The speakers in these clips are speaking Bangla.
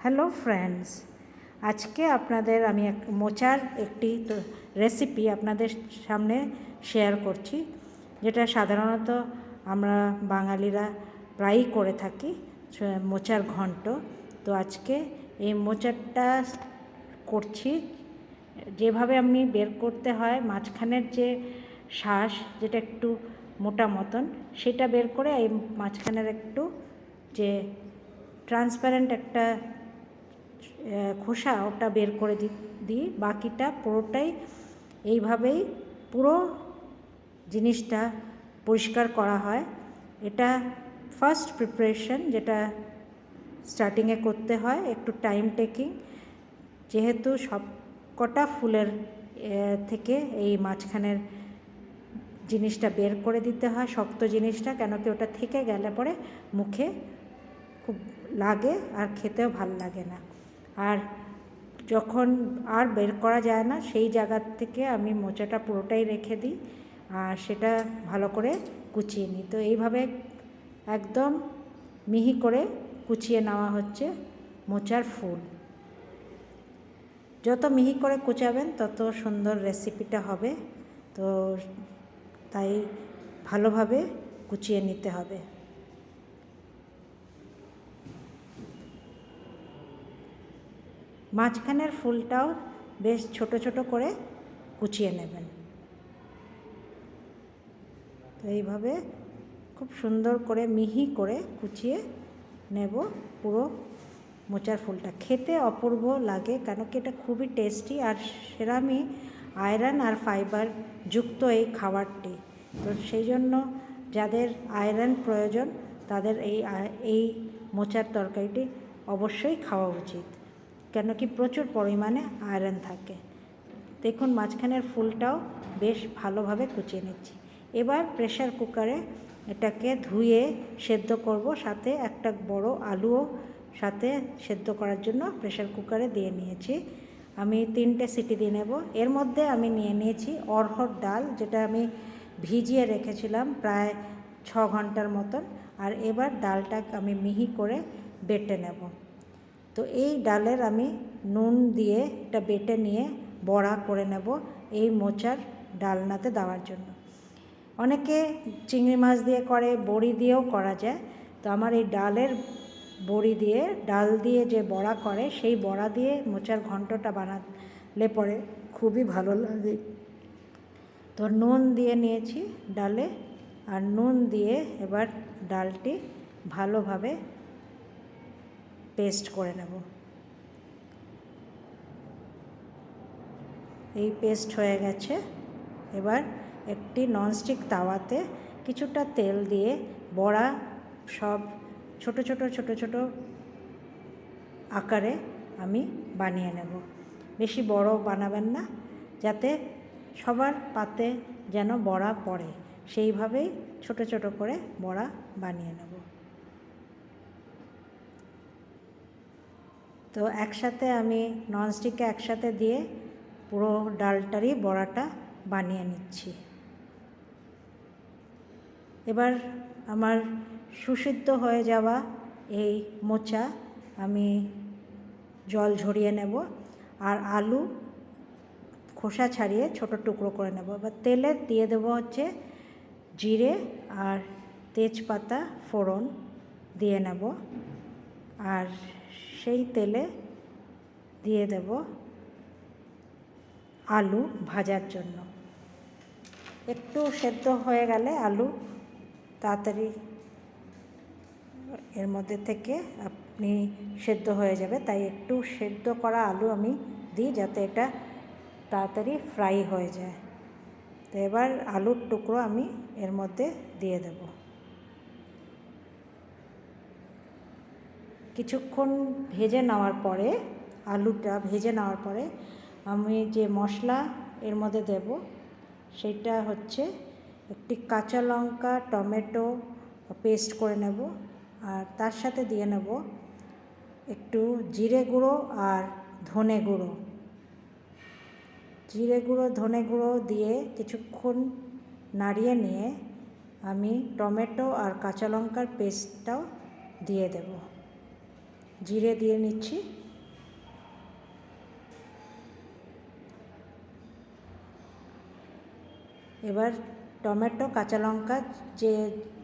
হ্যালো ফ্রেন্ডস, আজকে আপনাদের আমি মোচার একটি রেসিপি আপনাদের সামনে শেয়ার করছি, যেটা সাধারণত আমরা বাঙালিরা প্রায়ই করে থাকি, মোচার ঘন্ট। তো আজকে এই মোচারটা করছি যেভাবে আমি বের করতে হয়, মাঝখানের যে শ্বাস যেটা একটু মোটা মতন, সেটা বের করে এই মাঝখানের একটু যে ট্রান্সপারেন্ট একটা খোসা ওটা বের করে দিই। বাকিটা পুরোটাই এইভাবেই পুরো জিনিসটা পরিষ্কার করা হয়। এটা ফার্স্ট প্রিপারেশন, যেটা স্টার্টিংয়ে করতে হয়, একটু টাইম টেকিং, যেহেতু সব কটা ফুলের থেকে এই মাঝখানের জিনিসটা বের করে দিতে হয়, শক্ত জিনিসটা, কেন কি ওটা থেকে গেলে পরে মুখে খুব লাগে আর খেতেও ভাল লাগে না। আর যখন আর বের করা যায় না, সেই জায়গার থেকে আমি মোচাটা পুরোটাই রেখে দিই আর সেটা ভালো করে কুচিয়ে নিই। তো এইভাবে একদম মিহি করে কুচিয়ে নেওয়া হচ্ছে মোচার ফুল। যত মিহি করে কুচাবেন তত সুন্দর রেসিপিটা হবে, তো তাই ভালোভাবে কুচিয়ে নিতে হবে। মাঝখানের ফুলটাও বেশ ছোট ছোট করে কুচিয়ে নেবেন। তো এইভাবে খুব সুন্দর করে মিহি করে কুচিয়ে নেব পুরো মোচার ফুলটা। খেতে অপূর্ব লাগে, কেন কি এটা খুবই টেস্টি আর সেরামই আয়রন আর ফাইবার যুক্ত এই খাবারটি। তো সেই জন্য যাদের আয়রন প্রয়োজন তাদের এই মোচার তরকারিটি অবশ্যই খাওয়া উচিত, কেন কি প্রচুর পরিমাণে আয়রন থাকে। দেখুন মাঝখানের ফুলটাও বেশ ভালোভাবে কুচিয়ে নিচ্ছি। এবার প্রেসার কুকারে এটাকে ধুয়ে সেদ্ধ করব, সাথে একটা বড় আলুও সাথে সেদ্ধ করার জন্য প্রেসার কুকারে দিয়ে নিয়েছি। আমি 3টে সিটি দিয়ে নেব। এর মধ্যে আমি নিয়ে নিয়েছি অড়হর ডাল, যেটা আমি ভিজিয়ে রেখেছিলাম প্রায় 6 ঘন্টার মতন। আর এবার ডালটা আমি মিহি করে বেটে নেব। তো এই ডালের আমি নুন দিয়ে এটা বেটে নিয়ে বড়া করে নেব এই মোচার ডালনাতে দেওয়ার জন্য। অনেকে চিংড়ি মাছ দিয়ে করে, বড়ি দিয়েও করা যায়। তো আমার এই ডালের বড়ি দিয়ে, ডাল দিয়ে যে বড়া করে, সেই বড়া দিয়ে মোচার ঘন্টটা বানালে পরে খুবই ভালো লাগে। তো নুন দিয়ে নিয়েছি ডালে, আর নুন দিয়ে এবার ডালটি ভালোভাবে পেস্ট করে নেব। এই পেস্ট হয়ে গেছে। এবার একটি ননস্টিক তাওয়াতে কিছুটা তেল দিয়ে বড়া সব ছোট ছোট ছোট ছোট আকারে আমি বানিয়ে নেব। বেশি বড় বানাবেন না, যাতে সবার পাতে যেন বড়া পড়ে, সেইভাবেই ছোট ছোট করে বড়া বানিয়ে নেব। তো একসাথে আমি ননস্টিকে একসাথে দিয়ে পুরো ডালটারই বড়াটা বানিয়ে নিচ্ছি। এবার আমার সুসিদ্ধ হয়ে যাওয়া এই মোচা আমি জল ঝরিয়ে নেব, আর আলু খোসা ছাড়িয়ে ছোট টুকরো করে নেব। এবার তেলে দিয়ে দেবো হচ্ছে জিরে আর তেজপাতা ফোড়ন দিয়ে নেব, আর সেই তেলে দিয়ে দেব আলু ভাজার জন্য। একটু সেদ্ধ হয়ে গেলে আলু তাড়াতাড়ি এর মধ্যে থেকে আপনি সেদ্ধ হয়ে যাবে, তাই একটু সেদ্ধ করা আলু আমি দিই, যাতে এটা তাড়াতাড়ি ফ্রাই হয়ে যায়। তো এবার আলুর টুকরো আমি এর মধ্যে দিয়ে দেব। কিছুক্ষণ ভেজে নেওয়ার পরে, আলুটা ভেজে নেওয়ার পরে আমি যে মশলা এর মধ্যে দেব সেটা হচ্ছে একটি কাঁচা লঙ্কা, টমেটো পেস্ট করে নেব, আর তার সাথে দিয়ে নেব একটু জিরে গুঁড়ো আর ধনে গুঁড়ো। জিরে গুঁড়ো ধনে গুঁড়ো দিয়ে কিছুক্ষণ নাড়িয়ে নিয়ে আমি টমেটো আর কাঁচা লঙ্কার পেস্টটাও দিয়ে দেব। জিরে দিয়ে নিচ্ছি। এবার টমেটো, কাঁচা লঙ্কা যে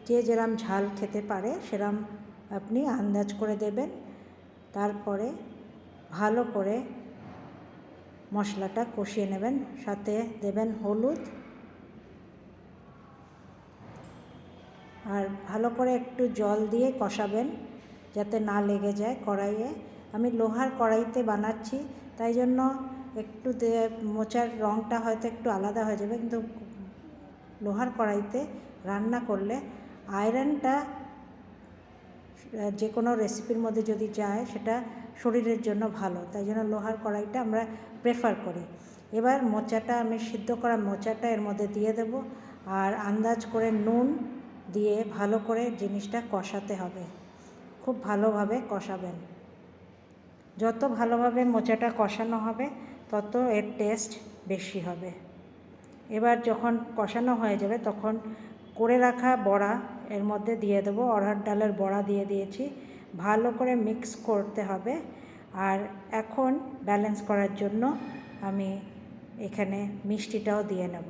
যে যেরম ঝাল খেতে পারে সেরম আপনি আন্দাজ করে দেবেন। তারপরে ভালো করে মশলাটা কষিয়ে নেবেন, সাথে দেবেন হলুদ, আর ভালো করে একটু জল দিয়ে কষাবেন যাতে না লেগে যায় কড়াইয়ে। আমি লোহার কড়াইতে বানাচ্ছি, তাই জন্য একটু মোচার রঙটা হয়তো একটু আলাদা হয়ে যাবে, কিন্তু লোহার কড়াইতে রান্না করলে আয়রনটা যে কোনো রেসিপির মধ্যে যদি যায় সেটা শরীরের জন্য ভালো, তাই জন্য লোহার কড়াইটা আমরা প্রেফার করি। এবার মোচাটা, আমি সিদ্ধ করা মোচাটা এর মধ্যে দিয়ে দেব, আর আন্দাজ করে নুন দিয়ে ভালো করে জিনিসটা কষাতে হবে, খুব ভালোভাবে কষাবেন। যত ভালোভাবে মোচাটা কষানো হবে তত এর টেস্ট বেশি হবে। এবার যখন কষানো হয়ে যাবে তখন করে রাখা বড়া এর মধ্যে দিয়ে দেবো, অড়হর ডালের বড়া দিয়ে দিয়েছি, ভালো করে মিক্স করতে হবে। আর এখন ব্যালেন্স করার জন্য আমি এখানে মিষ্টিটাও দিয়ে নেব।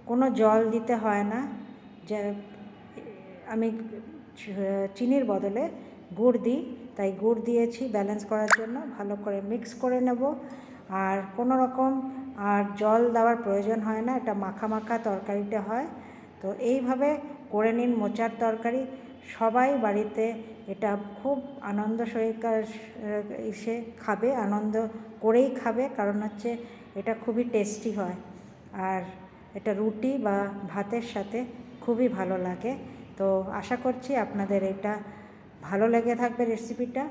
কোনো জল দিতে হয় না, যে আমি চিনির বদলে গুড় দিই, তাই গুড় দিয়েছি ব্যালেন্স করার জন্য। ভালো করে মিক্স করে নেব, আর কোনো রকম আর জল দেওয়ার প্রয়োজন হয় না, এটা মাখা মাখা তরকারিটা হয়। তো এইভাবে করে নিন মোচার তরকারি, সবাই বাড়িতে এটা খুব আনন্দ সহকারে এসে খাবে, আনন্দ করেই খাবে, কারণ হচ্ছে এটা খুবই টেস্টি হয়, আর এটা রুটি বা ভাতের সাথে খুবই ভালো লাগে। তো আশা করছি আপনাদের এটা ভালো লেগে থাকবে রেসিপিটা।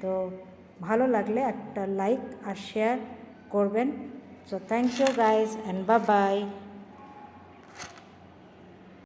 তো ভালো লাগলে একটা লাইক আর শেয়ার করবেন। So thank you guys and bye bye.